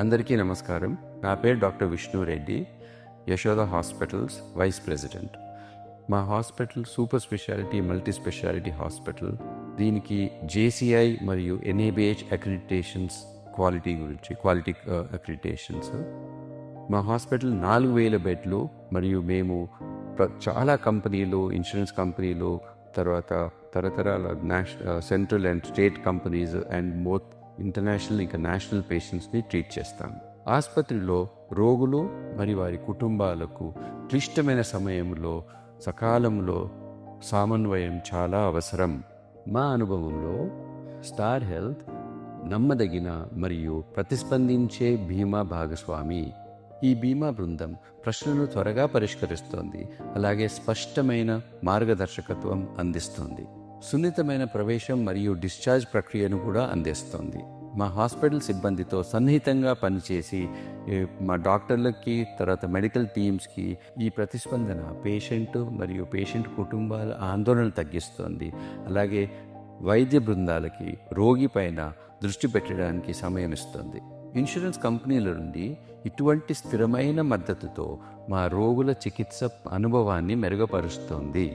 అందరికీ నమస్కారం. నా పేరు doctor Vishnu Reddy, Yashoda hospitals vice president. మా hospital super speciality multi speciality hospital. దీనికి జేసీఐ మరియు ఎన్ఏబిహెచ్ అక్రిడిటేషన్స్ క్వాలిటీ అక్రిడిటేషన్స్. మా హాస్పిటల్ 4,000 బెడ్లు మరియు మేము చాలా కంపెనీలు, ఇన్సూరెన్స్ కంపెనీలు, తర్వాత తరతరాల central and state companies and both international ఇంకా నేషనల్ పేషెంట్స్ని ట్రీట్ చేస్తాం. ఆసుపత్రిలో రోగులు మరియు వారి కుటుంబాలకు క్లిష్టమైన సమయంలో సకాలంలో సమన్వయం చాలా అవసరం. మా అనుభవంలో స్టార్ హెల్త్ నమ్మదగిన మరియు ప్రతిస్పందించే బీమా భాగస్వామి. ఈ బీమా బృందం ప్రశ్నలను త్వరగా పరిష్కరిస్తోంది, అలాగే స్పష్టమైన మార్గదర్శకత్వం అందిస్తుంది. సున్నితమైన ప్రవేశం మరియు డిశ్చార్జ్ ప్రక్రియను కూడా అందిస్తుంది. మా హాస్పిటల్ సిబ్బందితో సన్నిహితంగా పనిచేసి మా డాక్టర్లకి, తర్వాత మెడికల్ టీమ్స్కి ఈ ప్రతిస్పందన పేషెంట్ మరియు పేషెంట్ కుటుంబాల ఆందోళనలు తగ్గిస్తుంది. అలాగే వైద్య బృందాలకి రోగి పైన దృష్టి పెట్టడానికి సమయం ఇస్తుంది. ఇన్సూరెన్స్ కంపెనీల నుండి ఇటువంటి స్థిరమైన మద్దతుతో మా రోగుల చికిత్స అనుభవాన్ని మెరుగుపరుస్తుంది.